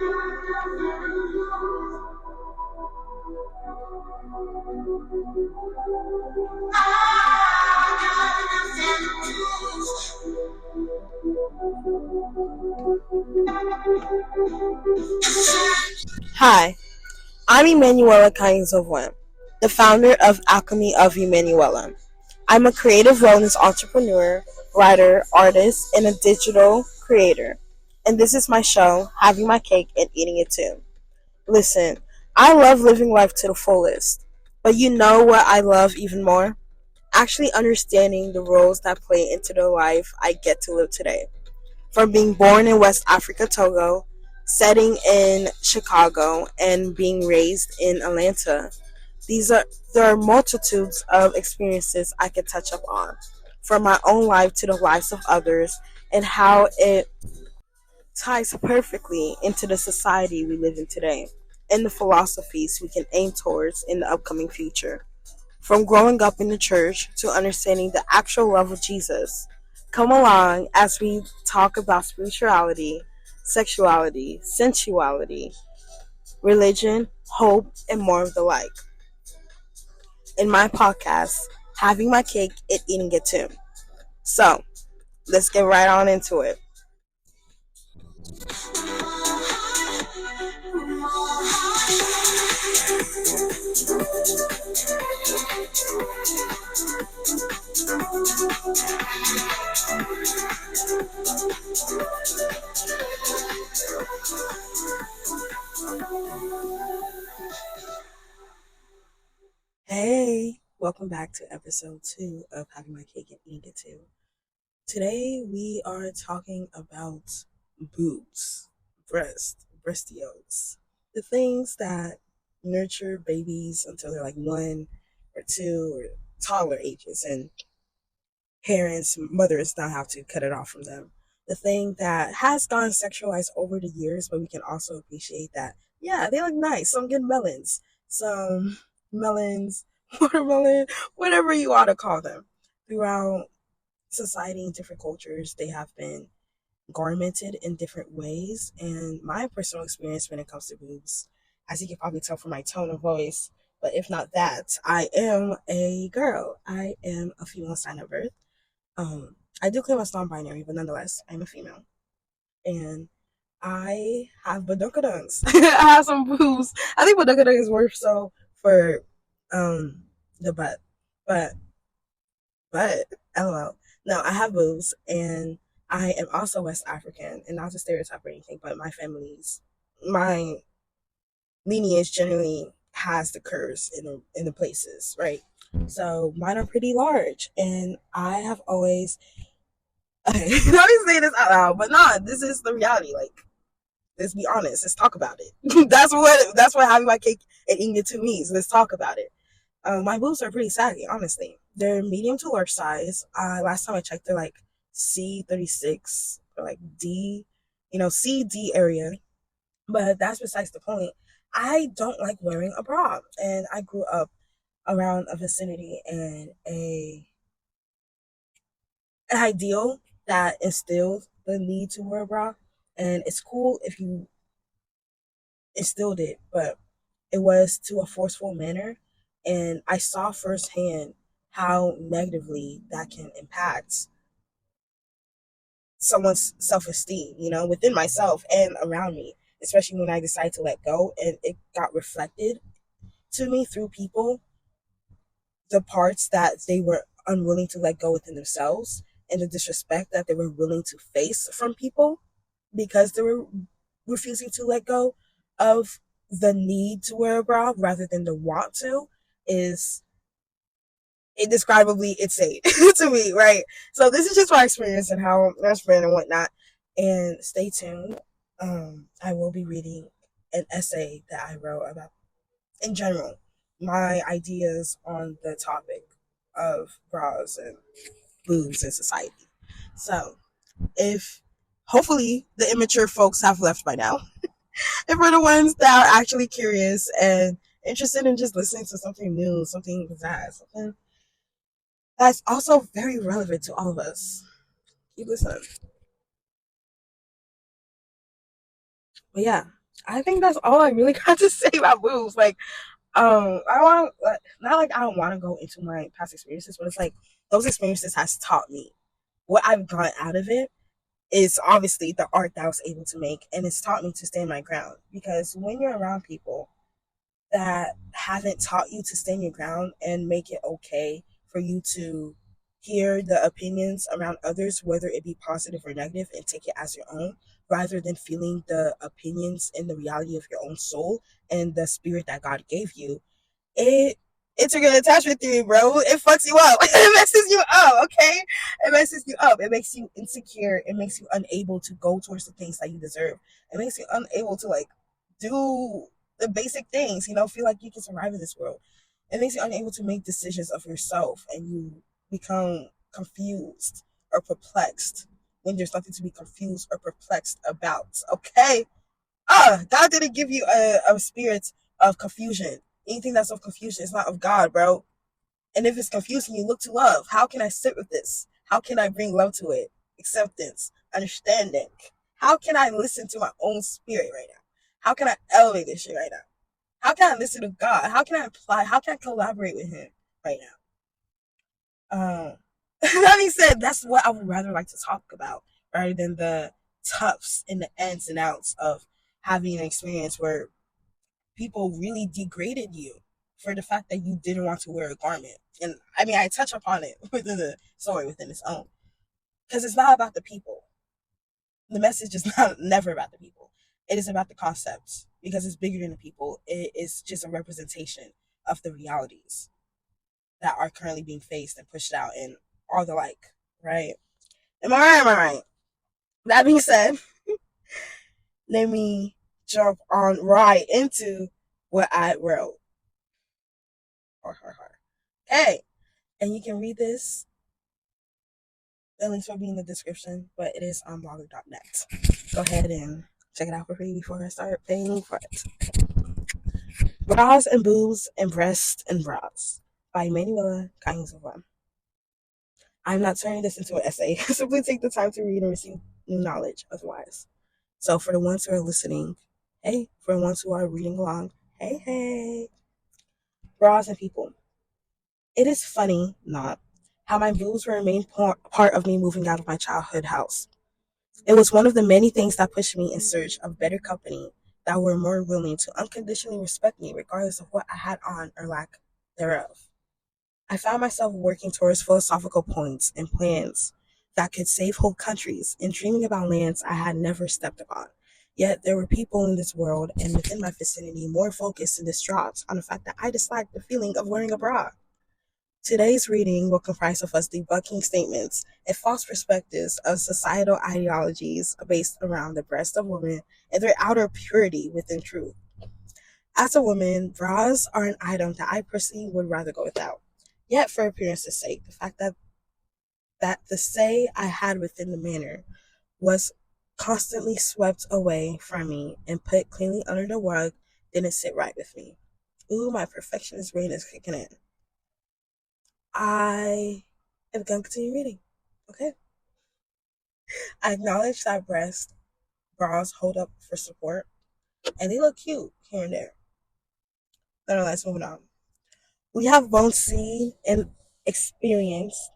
Hi, I'm Emanuela Kainzovwen, the founder of Alchemy of Emanuela. I'm a creative wellness entrepreneur, writer, artist, and a digital creator. And this is my show, Having My Cake and Eating It Too. Listen, I love living life to the fullest. But you know what I love even more? Actually understanding the roles that play into the life I get to live today. From being born in West Africa, Togo, setting in Chicago, and being raised in Atlanta. These are There are multitudes of experiences I could touch up on, from my own life to the lives of others, and how it ties perfectly into the society we live in today and the philosophies we can aim towards in the upcoming future. From growing up in the church to understanding the actual love of Jesus. Come along as we talk about spirituality, sexuality, sensuality, religion, hope, and more of the like. In my podcast, Having My Cake and Eating It Too. So, let's get right on into it. Hey, welcome back to episode 2 of Having My Cake and Eating It Too. Today we are talking about boobs, breastios, the things that nurture babies until they're like 1 or 2 or toddler ages, and mothers now have to cut it off from them. The thing that has gone sexualized over the years, but we can also appreciate that, yeah, they look nice. Some good melons, watermelon, whatever you ought to call them. Throughout society and different cultures, they have been garmented in different ways. And my personal experience when it comes to boobs, as you can probably tell from my tone of voice, but if not that, I am a girl. I am a female sign of birth. I do claim as non-binary, but nonetheless, I'm a female, and I have badunkadunks. I have some boobs. I think badunkadunk is more so for the butt, but lol. No, I have boobs, and I am also West African, and not to stereotype or anything, but my lineage generally has the curves in the places, right? So mine are pretty large, and I have always okay, let me say this out loud, but nah, this is the reality. Like, let's be honest. Let's talk about it. That's what having my cake and eating it too means. Let's talk about it. My boobs are pretty saggy, honestly. They're medium to large size. Last time I checked, they're like C36 or like D, C D area. But that's besides the point. I don't like wearing a bra, and I grew up around a vicinity and an ideal that instilled the need to wear a bra. And it's cool if you instilled it, but it was to a forceful manner. And I saw firsthand how negatively that can impact someone's self-esteem, within myself and around me, especially when I decided to let go and it got reflected to me through people, the parts that they were unwilling to let go within themselves and the disrespect that they were willing to face from people because they were refusing to let go of the need to wear a bra rather than the want to is indescribably insane to me, right? So this is just my experience and how I spread and whatnot. And stay tuned. I will be reading an essay that I wrote about, in general, my ideas on the topic of bras and boobs in society. So if hopefully the immature folks have left by now, and for the ones that are actually curious and interested in just listening to something new, something bizarre, something that's also very relevant to all of us, keep listening. But yeah, I think that's all I really got to say about boobs. Like, I want not like I don't want to go into my past experiences, but it's like those experiences has taught me what I've gotten out of it is obviously the art that I was able to make, and it's taught me to stand my ground. Because when you're around people that haven't taught you to stand your ground and make it okay for you to hear the opinions around others, whether it be positive or negative, and take it as your own, rather than feeling the opinions and the reality of your own soul and the spirit that God gave you, it it's a good attachment theory, bro. It fucks you up. It messes you up, okay? It messes you up. It makes you insecure. It makes you unable to go towards the things that you deserve. It makes you unable to like do the basic things, feel like you can survive in this world. It makes you unable to make decisions of yourself, and you become confused or perplexed when there's nothing to be confused or perplexed about. Okay? God didn't give you a spirit of confusion. Anything that's of confusion is not of God, bro. And if it's confusing, you look to love. How can I sit with this? How can I bring love to it? Acceptance, understanding. How can I listen to my own spirit right now? How can I elevate this shit right now? How can I listen to God? How can I apply? How can I collaborate with Him right now? That being said, that's what I would rather like to talk about rather than the toughs and the ins and outs of having an experience where people really degraded you for the fact that you didn't want to wear a garment. And I mean, I touch upon it within the story within its own, because it's not about the people. The message is not never about the people. It is about the concepts, because it's bigger than the people. It is just a representation of the realities that are currently being faced and pushed out and all the like. Right? Am I right? Am I right? That being said, let me jump on right into what I wrote. Okay. And you can read this. The links will be in the description, but it is on blogger.net. Go ahead and check it out for free before I start paying for it. Bras and Boobs and Breasts and Bras by Manuela Kainzova. I'm not turning this into an essay. Simply take the time to read and receive new knowledge otherwise. So for the ones who are listening, hey. For the ones who are reading along, hey, hey. Bras and people. It is funny, not, how my boobs were a main part of me moving out of my childhood house. It was one of the many things that pushed me in search of better company that were more willing to unconditionally respect me regardless of what I had on or lack thereof. I found myself working towards philosophical points and plans that could save whole countries and dreaming about lands I had never stepped upon. Yet there were people in this world and within my vicinity more focused and distraught on the fact that I disliked the feeling of wearing a bra. Today's reading will comprise of us debunking statements and false perspectives of societal ideologies based around the breast of women and their outer purity within truth. As a woman, bras are an item that I personally would rather go without. Yet, for appearance's sake, the fact that the say I had within the manner was constantly swept away from me and put cleanly under the rug didn't sit right with me. Ooh, my perfectionist brain is kicking in. I am going to continue reading. Okay. I acknowledge that breast bras hold up for support, and they look cute here and there. Nonetheless, moving on. We have both seen and experienced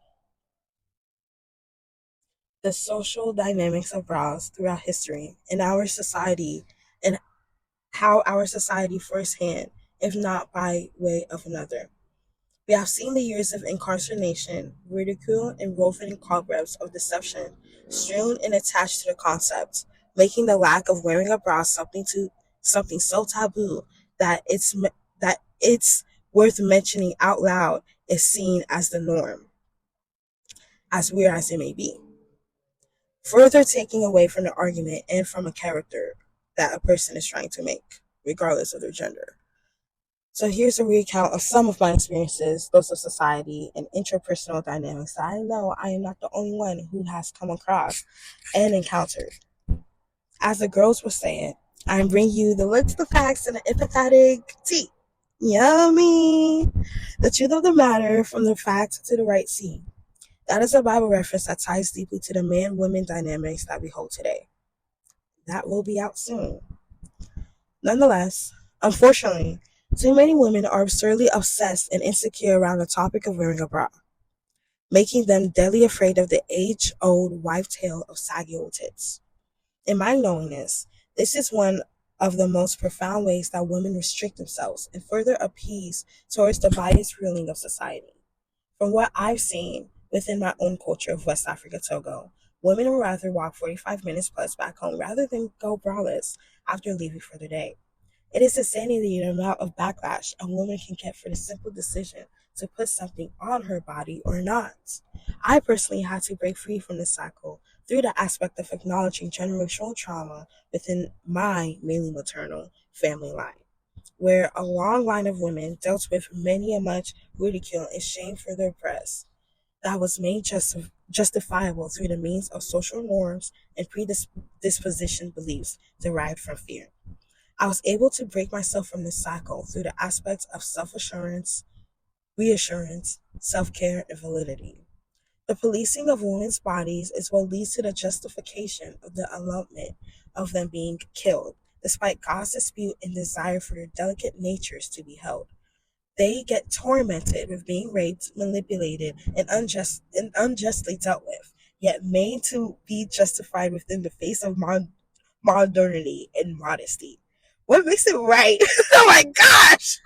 the social dynamics of bras throughout history in our society and how our society firsthand, if not by way of another. We have seen the years of incarceration, ridicule, and woven cobwebs of deception strewn and attached to the concept, making the lack of wearing a bra something so taboo that it's worth mentioning out loud is seen as the norm, as weird as it may be. Further taking away from the argument and from a character that a person is trying to make, regardless of their gender. So here's a recount of some of my experiences, those of society and interpersonal dynamics that I know I am not the only one who has come across and encountered. As the girls will say it, I'm bringing you the looks, the facts, and the empathetic tea. Yummy! The truth of the matter from the fact to the right seed. That is a Bible reference that ties deeply to the man-woman dynamics that we hold today. That will be out soon. Nonetheless, unfortunately, too many women are absurdly obsessed and insecure around the topic of wearing a bra, making them deadly afraid of the age-old wife tale of saggy old tits. In my knowingness, this is one of the most profound ways that women restrict themselves and further appease towards the biased ruling of society. From what I've seen within my own culture of West Africa, Togo, women would rather walk 45 minutes plus back home rather than go braless after leaving for the day. It is insanity the amount of backlash a woman can get for the simple decision to put something on her body or not. I personally had to break free from this cycle through the aspect of acknowledging generational trauma within my mainly maternal family line, where a long line of women dealt with many a much ridicule and shame for their breasts that was made justifiable through the means of social norms and predisposition beliefs derived from fear. I was able to break myself from this cycle through the aspects of self assurance, reassurance, self care, and validity. The policing of women's bodies is what leads to the justification of the elopement of them being killed, despite God's dispute and desire for their delicate natures to be held. They get tormented with being raped, manipulated, and unjustly dealt with, yet made to be justified within the face of modernity and modesty. What makes it right? Oh my gosh!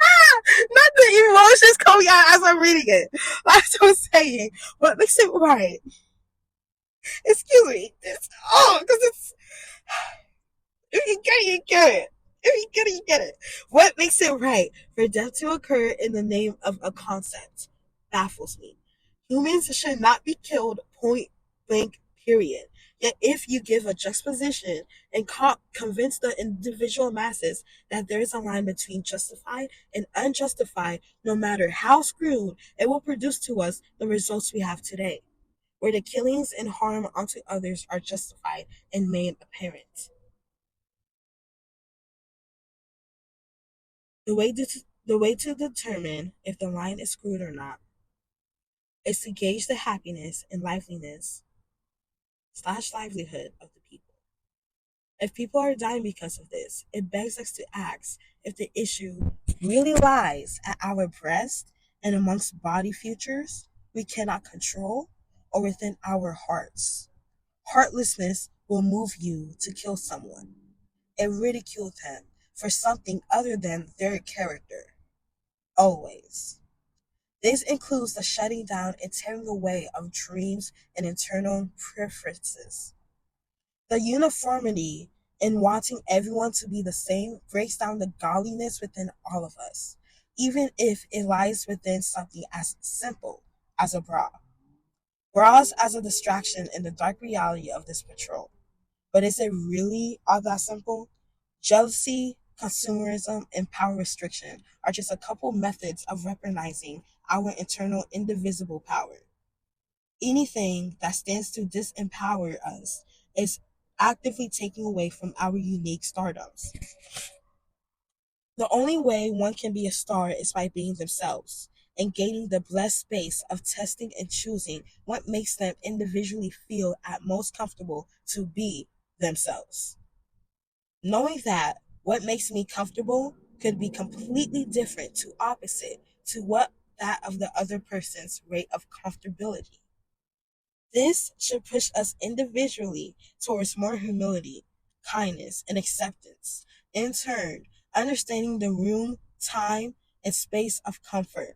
Not the emotions coming out as I'm reading it. Like I was saying, what makes it right? Excuse me. Because it's if you get it, you get it. If you get it, you get it. What makes it right for death to occur in the name of a concept baffles me. Humans should not be killed, point blank, period. Yet, if you give a juxtaposition and convince the individual masses that there is a line between justified and unjustified, no matter how screwed, it will produce to us the results we have today, where the killings and harm unto others are justified and made apparent. The way to determine if the line is screwed or not is to gauge the happiness and liveliness/livelihood of the people. If people are dying because of this, it begs us to ask if the issue really lies at our breast and amongst body futures we cannot control, or within our hearts. Heartlessness will move you to kill someone and ridicule them for something other than their character. Always. This includes the shutting down and tearing away of dreams and internal preferences. The uniformity in wanting everyone to be the same breaks down the godliness within all of us, even if it lies within something as simple as a bra. Bras as a distraction in the dark reality of this patrol. But is it really all that simple? Jealousy, consumerism, and power restriction are just a couple methods of recognizing our internal indivisible power. Anything that stands to disempower us is actively taking away from our unique stardoms. The only way one can be a star is by being themselves and gaining the blessed space of testing and choosing what makes them individually feel at most comfortable to be themselves. Knowing that what makes me comfortable could be completely different to opposite to what that of the other person's rate of comfortability. This should push us individually towards more humility, kindness, and acceptance. In turn, understanding the room, time, and space of comfort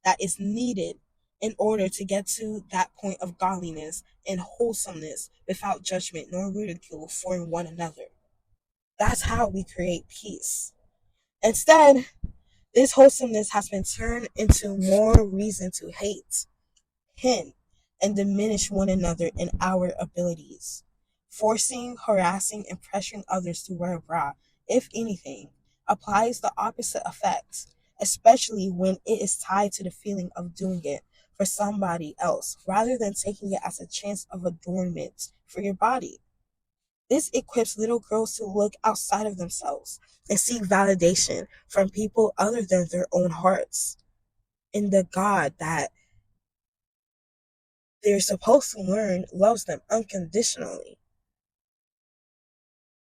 that is needed in order to get to that point of godliness and wholesomeness without judgment nor ridicule for one another. That's how we create peace. Instead, this wholesomeness has been turned into more reason to hate, hint, and diminish one another in our abilities. Forcing, harassing, and pressuring others to wear a bra, if anything, applies the opposite effect, especially when it is tied to the feeling of doing it for somebody else rather than taking it as a chance of adornment for your body. This equips little girls to look outside of themselves and seek validation from people other than their own hearts in the God that they're supposed to learn loves them unconditionally.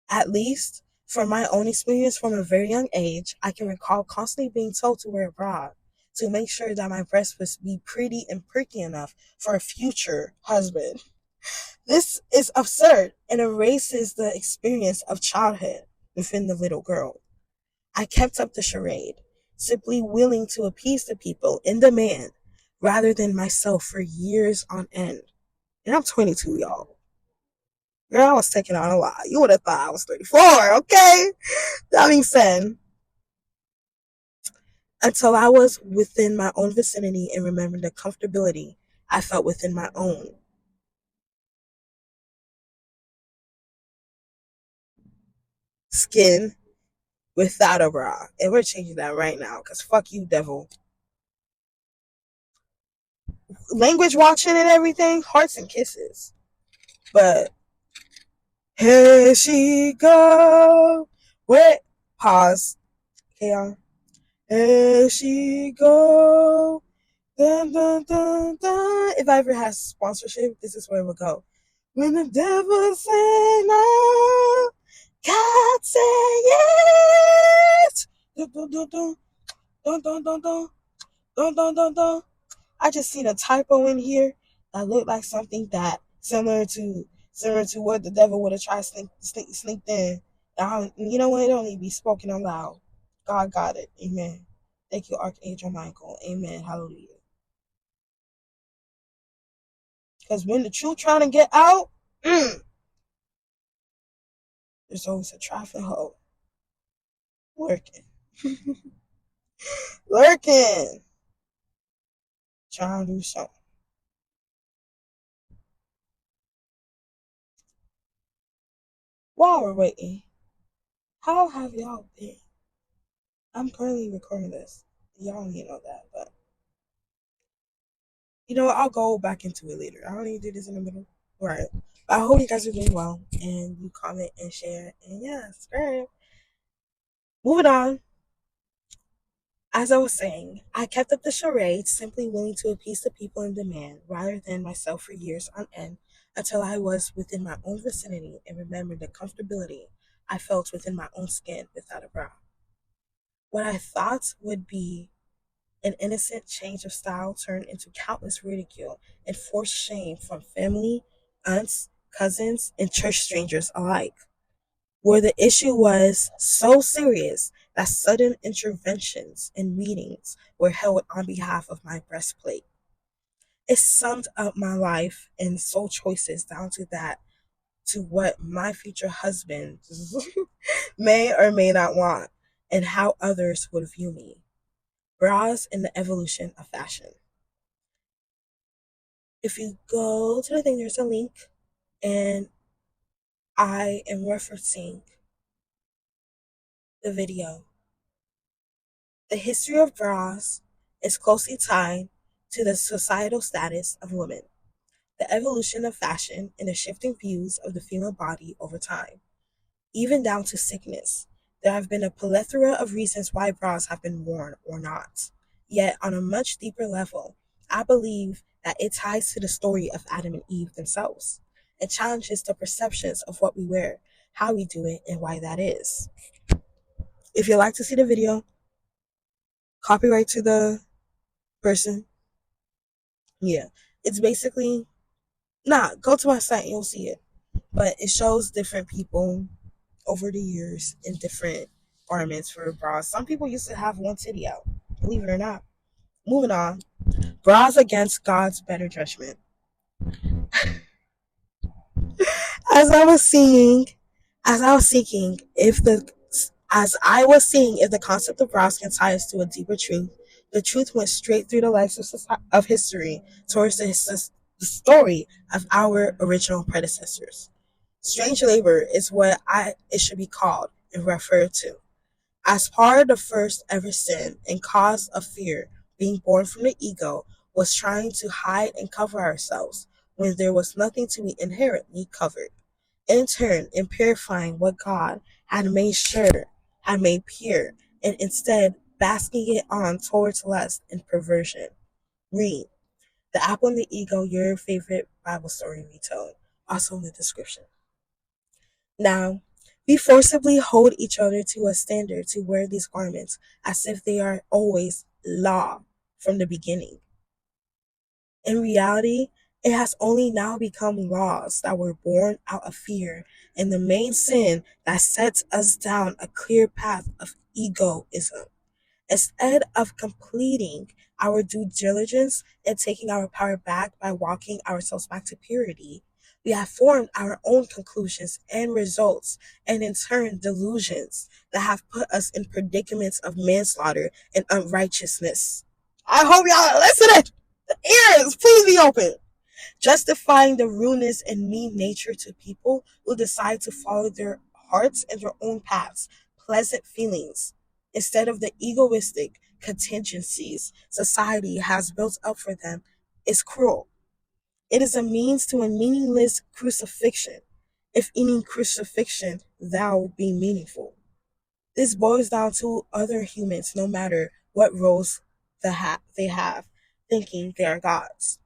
At least From my own experience from a very young age, I can recall constantly being told to wear a bra to make sure that my breasts would be pretty and perky enough for a future husband. This is absurd and erases the experience of childhood within the little girl. I kept up the charade, simply willing to appease the people in demand rather than myself for years on end. And I'm 22, y'all. Girl, I was taking on a lot. You would have thought I was 34, okay? That being said, until I was within my own vicinity and remembered the comfortability I felt within my own skin without a bra. And we're changing that right now, because fuck you, devil. Language watching and everything, hearts and kisses. But here she go. Wait, pause. Okay, y'all. Here she go. Dun, dun, dun, dun. If I ever had sponsorship, this is where it would go. When the devil say no, God say yes. Dun, dun, dun, dun, dun, dun, dun, dun, dun, dun, dun, dun. I just seen a typo in here that looked like something that similar to what the devil would have tried to sneak in. You know what? It don't need to be spoken aloud. God got it. Amen. Thank you, Archangel Michael. Amen. Hallelujah. Because when the truth trying to get out, there's always a traffic hole lurking, lurking, trying to do something. While we're waiting, how have y'all been? I'm currently recording this. Y'all don't need to know that, but you know what? I'll go back into it later. I don't need to do this in the middle. All right. But I hope you guys are doing well and you comment and share. And yeah, it's great. Moving on. As I was saying, I kept up the charade, simply willing to appease the people in demand rather than myself for years on end until I was within my own vicinity and remembered the comfortability I felt within my own skin without a bra. What I thought would be an innocent change of style turned into countless ridicule and forced shame from family, aunts, cousins, and church strangers alike. Where the issue was so serious that sudden interventions and meetings were held on behalf of my breastplate. It summed up my life and soul choices down to that, to what my future husband may or may not want, and how others would view me. Bras and the evolution of fashion. If you go to the thing, there's a link, and I am referencing the video. The history of bras is closely tied to the societal status of women, the evolution of fashion, and the shifting views of the female body over time, even down to sickness. There have been a plethora of reasons why bras have been worn or not. Yet, on a much deeper level, I believe that it ties to the story of Adam and Eve themselves. It challenges the perceptions of what we wear, how we do it, and why that is. If you'd like to see the video, copyright to the person. Yeah, it's basically, go to my site, you'll see it. But it shows different people over the years in different garments for bras. Some people used to have one titty out, believe it or not. Moving on. Bras against God's better judgment. As I was seeing, as I was seeking if the as I was seeing if the concept of bras can tie us to a deeper truth, the truth went straight through the lives of history towards the story of our original predecessors. Strange labor is what it should be called and referred to. As part of the first ever sin and cause of fear being born from the ego was trying to hide and cover ourselves when there was nothing to be inherently covered. In turn, in purifying what God had made pure, and instead basking it on towards lust and perversion. Read The Apple and the Ego, your favorite Bible story retold, also in the description. Now, We forcibly hold each other to a standard to wear these garments as if they are always law from the beginning. In reality, it has only now become laws that were born out of fear and the main sin that sets us down a clear path of egoism. Instead of completing our due diligence and taking our power back by walking ourselves back to purity, we have formed our own conclusions and results, and in turn, delusions that have put us in predicaments of manslaughter and unrighteousness. I hope y'all are listening. The ears, please be open. Justifying the rudeness and mean nature to people who decide to follow their hearts and their own paths, pleasant feelings, instead of the egoistic contingencies society has built up for them, is cruel. It is a means to a meaningless crucifixion, if any crucifixion thou be meaningful. This boils down to other humans, no matter what roles they have, thinking they are gods.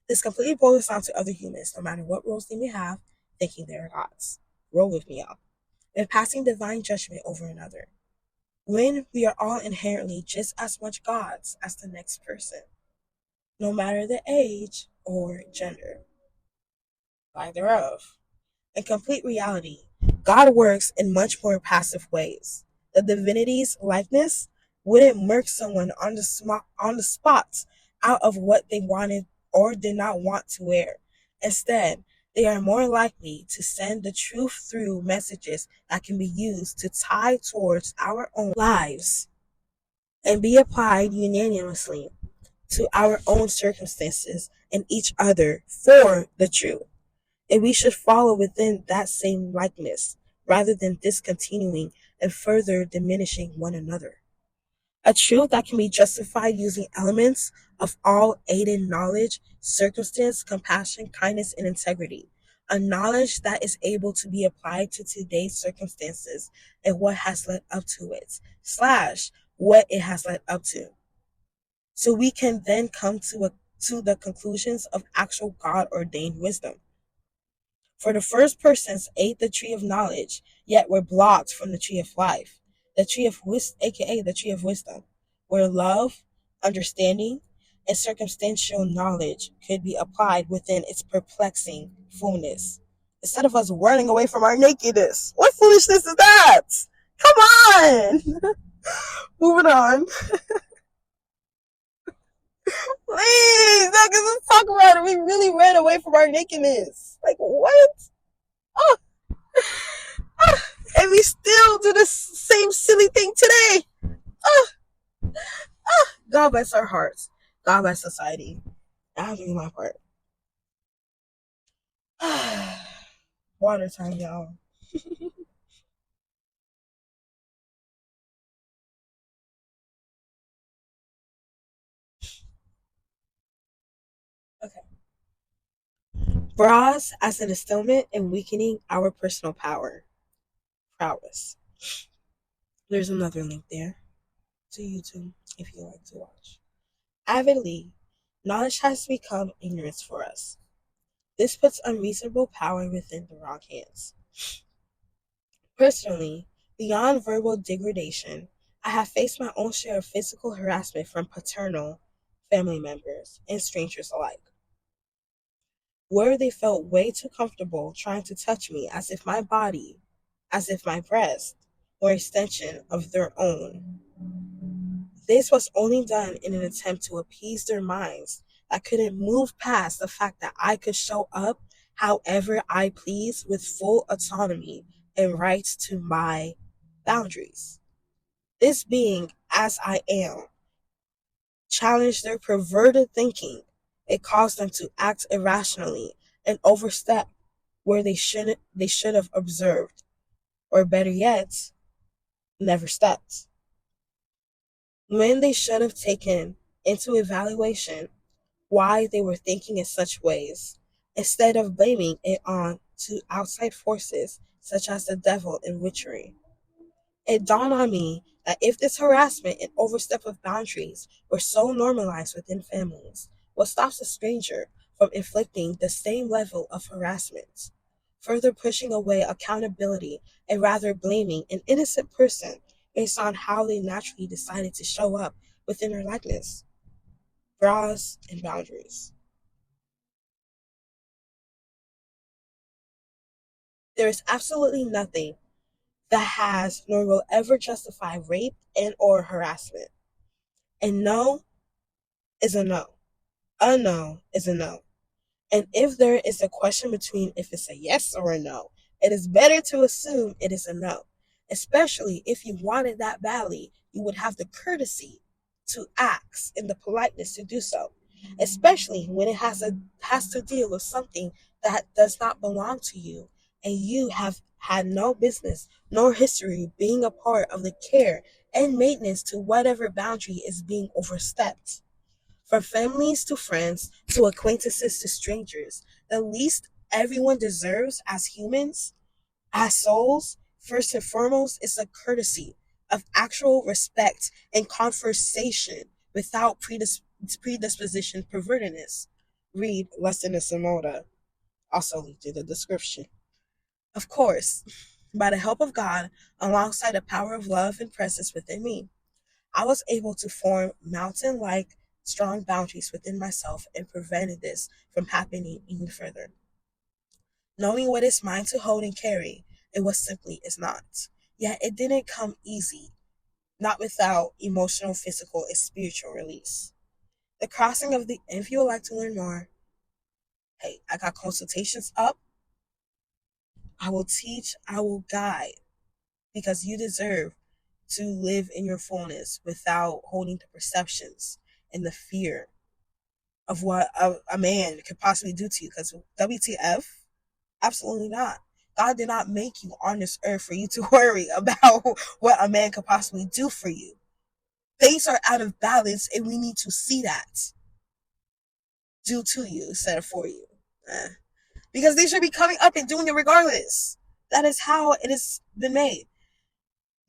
This completely boils down to other humans, no matter what roles they may have, thinking they are gods. Roll with me, y'all. And passing divine judgment over another. When we are all inherently just as much gods as the next person, no matter the age or gender, by thereof. In complete reality, God works in much more passive ways. The divinity's likeness wouldn't murk someone on the spot out of what they wanted or did not want to wear. Instead, they are more likely to send the truth through messages that can be used to tie towards our own lives and be applied unanimously to our own circumstances and each other for the truth. And we should follow within that same likeness rather than discontinuing and further diminishing one another. A truth that can be justified using elements of all aided knowledge, circumstance, compassion, kindness, and integrity. A knowledge that is able to be applied to today's circumstances and what has led up to it, slash, what it has led up to. So we can then come to the conclusions of actual God ordained wisdom. For the first persons ate the tree of knowledge, yet were blocked from the tree of life, the tree of wisdom, aka the tree of wisdom, where love, understanding, and circumstantial knowledge could be applied within its perplexing fullness. Instead of us running away from our nakedness. What foolishness is that? Come on! Moving on. Please, let's talk about it. We really ran away from our nakedness. Like, what? Oh, and we still do the same silly thing today. Oh, God bless our hearts. God bless society. I'll do my part. Water time, y'all. Okay. Bras as an instillment and weakening our personal prowess. There's another link there to YouTube if you like to watch. Avidly, knowledge has become ignorance for us. This puts unreasonable power within the wrong hands. Personally, beyond verbal degradation, I have faced my own share of physical harassment from paternal family members and strangers alike, where they felt way too comfortable trying to touch me as if my breast were an extension of their own. This was only done in an attempt to appease their minds that couldn't move past the fact that I could show up however I please with full autonomy and rights to my boundaries. This being as I am challenged their perverted thinking. It caused them to act irrationally and overstep where they should have observed, or better yet, never stepped. When they should have taken into evaluation why they were thinking in such ways, instead of blaming it on to outside forces such as the devil and witchery. It dawned on me that if this harassment and overstep of boundaries were so normalized within families, what stops a stranger from inflicting the same level of harassment? further pushing away accountability and rather blaming an innocent person based on how they naturally decided to show up within their likeness, bras, and boundaries. There is absolutely nothing that has nor will ever justify rape and or harassment. And no is a no. A no is a no. And if there is a question between if it's a yes or a no, it is better to assume it is a no. Especially if you wanted that badly, you would have the courtesy to ask and the politeness to do so. Especially when it has to deal with something that does not belong to you and you have had no business nor history being a part of the care and maintenance to whatever boundary is being overstepped. From families to friends to acquaintances to strangers, the least everyone deserves as humans, as souls, first and foremost, is a courtesy of actual respect and conversation without predisposition pervertedness. Read Lesson in Samoda, also linked in the description. Of course, by the help of God, alongside the power of love and presence within me, I was able to form mountain like strong boundaries within myself and prevented this from happening even further. Knowing what is mine to hold and carry and what simply is not. Yet it didn't come easy, not without emotional, physical, and spiritual release. The crossing of the, if you would like to learn more, hey, I got consultations up. I will teach, I will guide, because you deserve to live in your fullness without holding the perceptions and the fear of what a man could possibly do to you. Because WTF? Absolutely not. God did not make you on this earth for you to worry about what a man could possibly do for you. Things are out of balance, and we need to see that due to you instead of for you. Because they should be coming up and doing it regardless. That is how it has been made.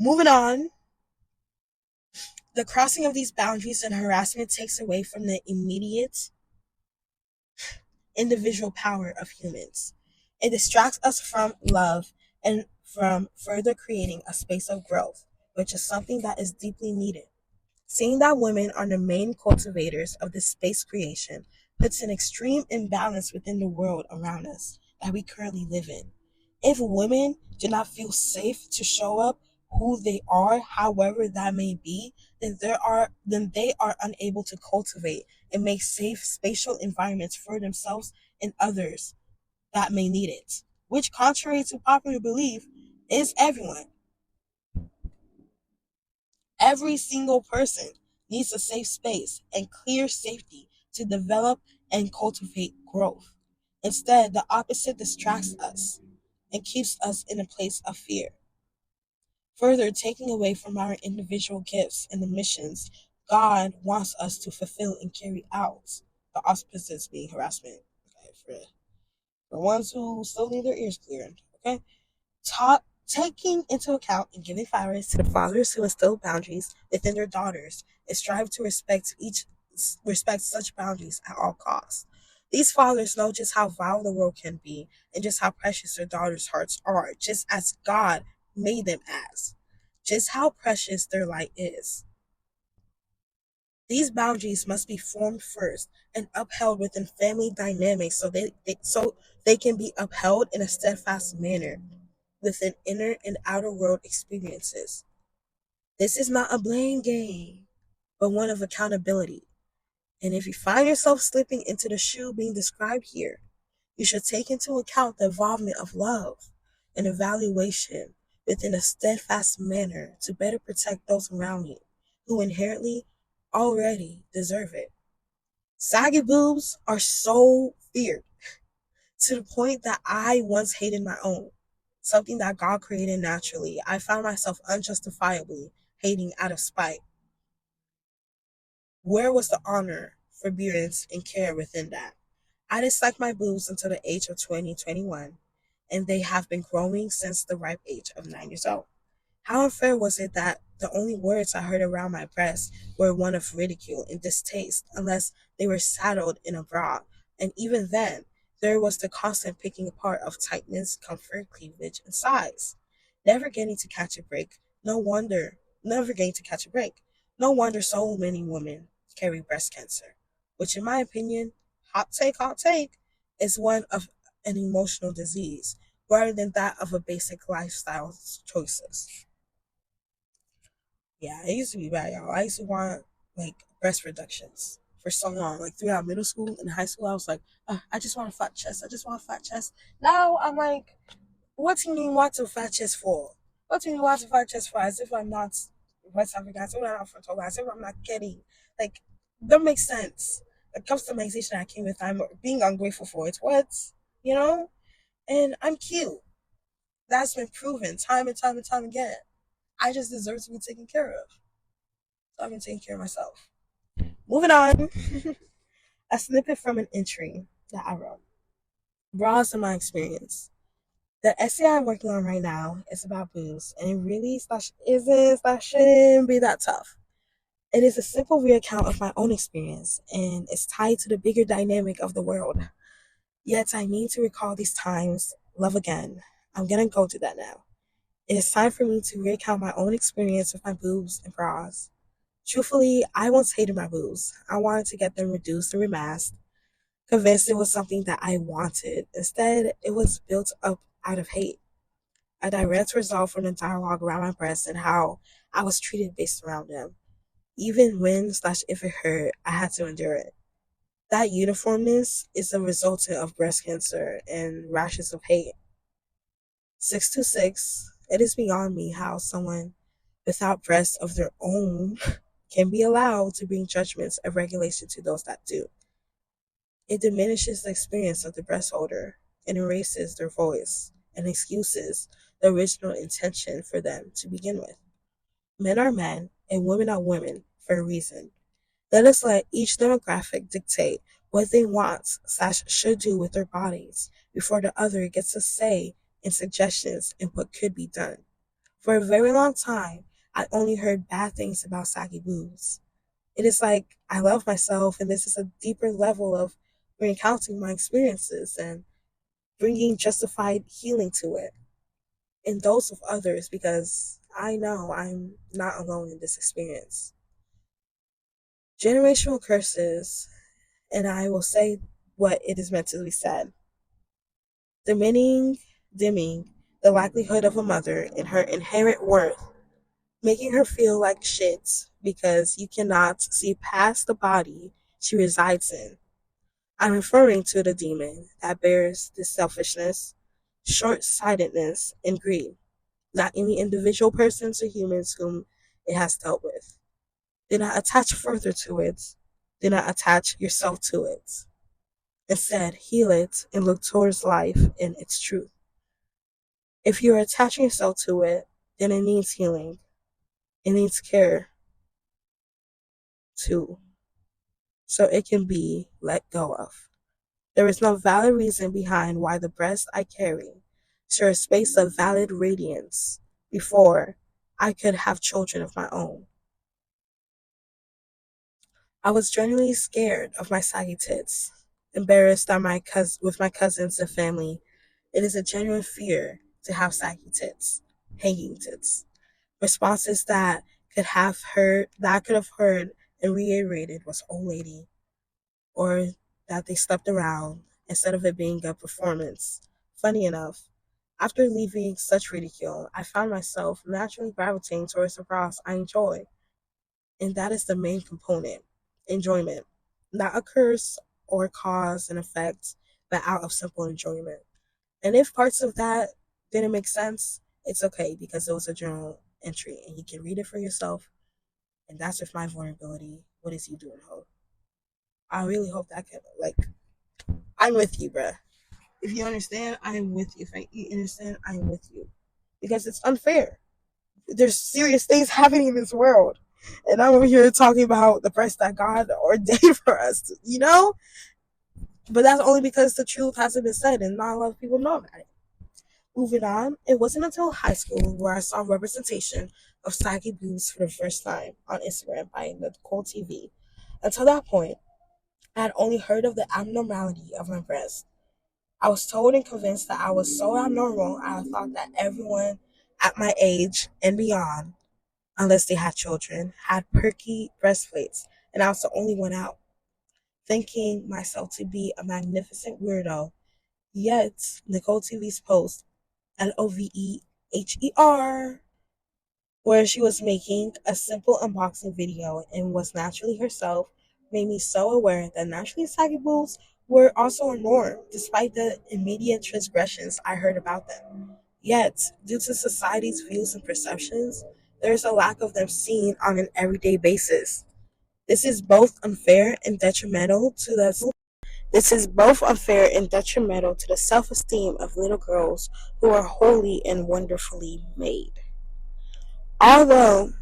Moving on, the crossing of these boundaries and harassment takes away from the immediate individual power of humans. It distracts us from love and from further creating a space of growth, which is something that is deeply needed. Seeing that women are the main cultivators of this space creation puts an extreme imbalance within the world around us that we currently live in. If women do not feel safe to show up who they are, however that may be, then they are unable to cultivate and make safe spatial environments for themselves and others that may need it, which, contrary to popular belief, is everyone. Every single person needs a safe space and clear safety to develop and cultivate growth. Instead, the opposite distracts us and keeps us in a place of fear, further taking away from our individual gifts and the missions God wants us to fulfill and carry out. The opposites being harassment. Okay, for ones who still need their ears cleared. Okay, taking into account and giving flowers to the fathers who instill boundaries within their daughters and strive to respect such boundaries at all costs. These fathers know just how vile the world can be and just how precious their daughters' hearts are, just as God made them as, just how precious their light is. These boundaries must be formed first and upheld within family dynamics so they can be upheld in a steadfast manner within inner and outer world experiences. This is not a blame game, but one of accountability. And if you find yourself slipping into the shoe being described here, you should take into account the involvement of love and evaluation within a steadfast manner to better protect those around you who inherently already deserve it. Saggy boobs are so feared to the point that I once hated my own, something that God created naturally. I found myself unjustifiably hating out of spite. Where was the honor, forbearance, and care within that? I disliked my boobs until the age of 2021, and they have been growing since the ripe age of 9 years old. How unfair was it that the only words I heard around my breasts were one of ridicule and distaste unless they were saddled in a bra, and even then, There was the constant picking apart of tightness, comfort, cleavage, and size. Never getting to catch a break. Never getting to catch a break. No wonder so many women carry breast cancer, which, in my opinion, hot take, is one of an emotional disease rather than that of a basic lifestyle choices. Yeah, it used to be bad, y'all. I used to want like breast reductions for so long. Like throughout middle school and high school, I was like, I just want a fat chest. I just want a fat chest. Now I'm like, what do you want a fat chest for? What do you want a fat chest for? As if I'm not West African, as if I'm not from Togo, as if I'm not getting like that makes sense. The customization I came with, I'm being ungrateful for it. What? You know? And I'm cute. That's been proven time and time and time again. I just deserve to be taken care of. So I've been taking care of myself. Moving on. A snippet from an entry that I wrote. Bras in my experience. The essay I'm working on right now is about boobs, and it really shouldn't be that tough. It is a simple reaccount of my own experience, and it's tied to the bigger dynamic of the world. Yet I need to recall these times, love again. I'm gonna go to that now. It is time for me to recount my own experience with my boobs and bras. Truthfully, I once hated my boobs. I wanted to get them reduced and remasked, convinced it was something that I wanted. Instead, it was built up out of hate, a direct result from the dialogue around my breasts and how I was treated based around them. Even when slash if it hurt, I had to endure it. That uniformness is a resultant of breast cancer and rashes of hate. 626, it is beyond me how someone without breasts of their own can be allowed to bring judgments of regulation to those that do. It diminishes the experience of the breast holder and erases their voice and excuses the original intention for them to begin with. Men are men and women are women for a reason. Let us let each demographic dictate what they want slash should do with their bodies before the other gets a say in suggestions and what could be done. For a very long time, I only heard bad things about saggy boobs. It is like I love myself, and this is a deeper level of recounting my experiences and bringing justified healing to it and those of others because I know I'm not alone in this experience. Generational curses, and I will say what it is meant to be said. Dimming the likelihood of a mother in her inherent worth, making her feel like shit because you cannot see past the body she resides in. I'm referring to the demon that bears this selfishness, short sightedness, and greed, not any individual persons or humans whom it has dealt with. Do not attach further to it. Do not attach yourself to it. Instead, heal it and look towards life and its truth. If you are attaching yourself to it, then it needs healing. It needs care too, so it can be let go of. There is no valid reason behind why the breast I carry share a space of valid radiance before I could have children of my own. I was genuinely scared of my saggy tits, embarrassed that with my cousins and family. It is a genuine fear to have saggy tits, hanging tits. Responses that I could have heard and reiterated was "old lady," or that they slept around instead of it being a performance. Funny enough, after leaving such ridicule, I found myself naturally gravitating towards the bras I enjoy, and that is the main component: enjoyment, not a curse or cause and effect, but out of simple enjoyment. And if parts of that didn't make sense, it's okay because it was a journal entry and you can read it for yourself. And that's with my vulnerability. What is you doing, ho? I really hope that can, like, I'm with you, bruh. If you understand, I am with you. If you understand, I am with you. Because it's unfair. There's serious things happening in this world. And I'm over here talking about the price that God ordained for us, you know? But that's only because the truth hasn't been said and not a lot of people know about it. Moving on, it wasn't until high school where I saw representation of saggy boobs for the first time on Instagram by Nicole TV. Until that point, I had only heard of the abnormality of my breasts. I was told and convinced that I was so abnormal. I thought that everyone at my age and beyond, unless they had children, had perky breastplates, and I was the only one out, thinking myself to be a magnificent weirdo. Yet, Nicole TV's post, LOVEHER, where she was making a simple unboxing video and was naturally herself, made me so aware that naturally saggy boobs were also a norm, despite the immediate transgressions I heard about them. Yet, due to society's views and perceptions, there is a lack of them seen on an everyday basis. This is both unfair and detrimental to the self-esteem of little girls who are wholly and wonderfully made. Although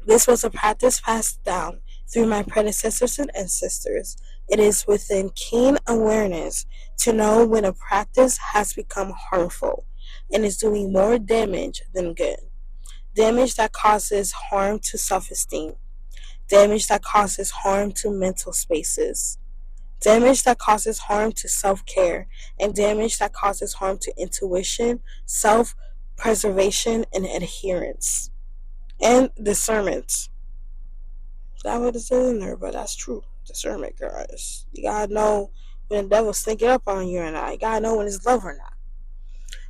this was a practice passed down through my predecessors and ancestors, it is within keen awareness to know when a practice has become harmful and is doing more damage than good. Damage that causes harm to self-esteem, damage that causes harm to mental spaces, damage that causes harm to self-care, and damage that causes harm to intuition, self-preservation, and adherence, and discernment. That what it says in there, but that's true. Discernment, guys. You gotta know when the devil's sneaking up on you or not. You gotta know when it's love or not.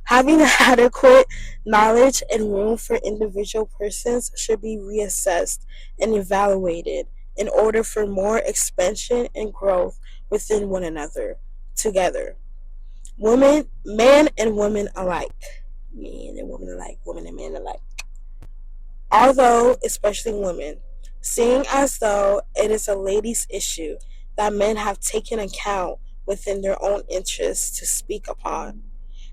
Having adequate knowledge and room for individual persons should be reassessed and evaluated in order for more expansion and growth within one another together. Women, men and women alike. Men and women alike. Women and men alike. Although, especially women, seeing as though it is a ladies' issue that men have taken account within their own interests to speak upon.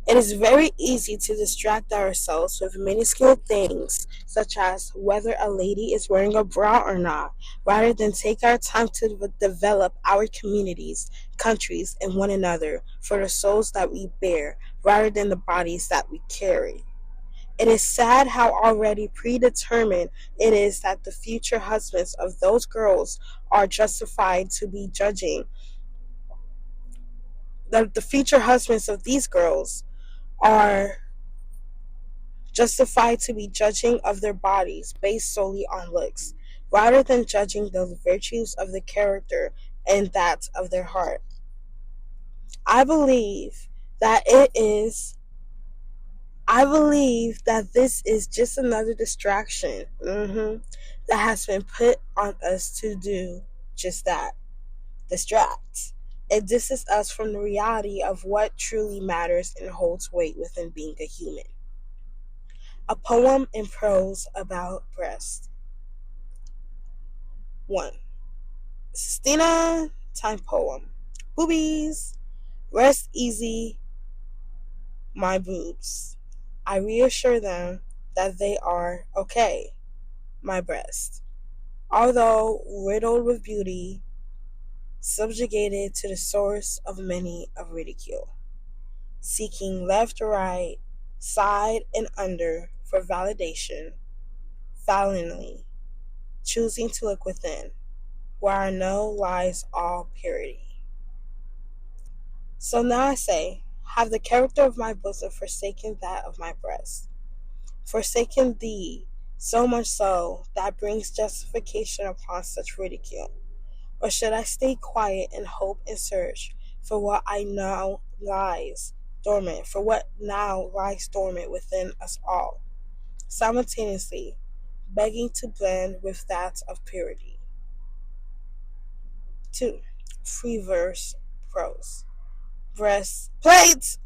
It is very easy to distract ourselves with minuscule things, such as whether a lady is wearing a bra or not, rather than take our time to develop our communities, countries, and one another for the souls that we bear, rather than the bodies that we carry. It is sad how already predetermined it is that the future husbands of those girls are justified to be judging. That the future husbands of these girls are justified to be judging of their bodies based solely on looks, rather than judging the virtues of the character and that of their heart. I believe that this is just another distraction that has been put on us to do just that, distract. It distances us from the reality of what truly matters and holds weight within being a human. A poem in prose about breast. 1. Stina time poem. Boobies, rest easy, my boobs. I reassure them that they are okay, my breast. Although riddled with beauty, subjugated to the source of many of ridicule, seeking left or right, side and under for validation, valiantly choosing to look within, where I know lies all purity. So now I say, have the character of my bosom forsaken that of my breast, forsaken thee, so much so that brings justification upon such ridicule? Or should I stay quiet and hope and search for what now lies dormant within us all, simultaneously begging to blend with that of purity? 2. Free verse prose. Breastplate,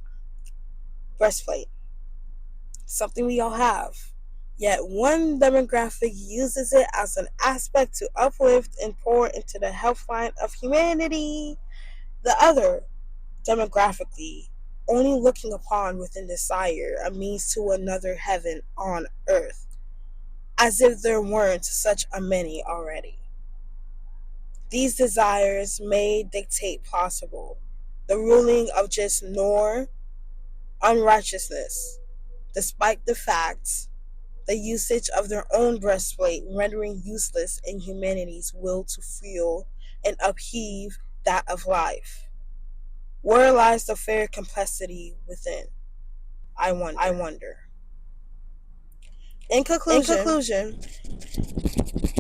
something we all have. Yet one demographic uses it as an aspect to uplift and pour into the helpline of humanity. The other, demographically, only looking upon within desire a means to another heaven on earth, as if there weren't such a many already. These desires may dictate possible the ruling of just nor unrighteousness, despite the fact the usage of their own breastplate rendering useless in humanity's will to fuel and upheave that of life. Where lies the fair complexity within? I wonder. In conclusion,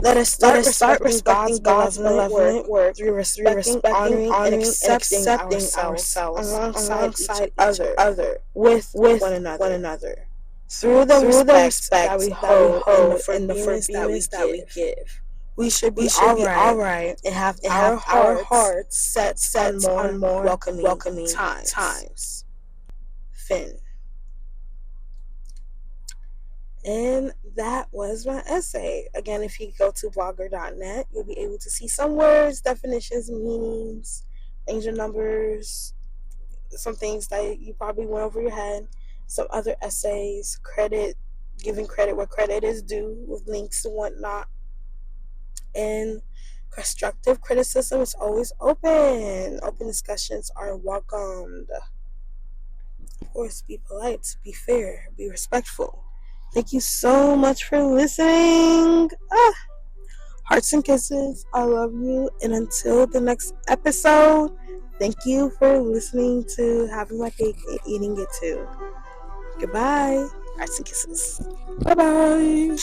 let us start respecting God's malevolent work through respecting, honoring, and accepting ourselves alongside each other with one another. Through the respect that we hold and the forgiveness that we give, we should be all right and have our hearts set on more welcoming times. Finn. And that was my essay. Again, if you go to blogger.net, you'll be able to see some words, definitions, meanings, angel numbers, some things that you probably went over your head, some other essays, giving credit where credit is due with links and whatnot. And constructive criticism is always open. Open discussions are welcomed. Of course, be polite, be fair, be respectful. Thank you so much for listening. Hearts and kisses. I love you. And until the next episode, thank you for listening to Having My Cake and Eating It Too. Goodbye. Hearts and kisses. Bye-bye.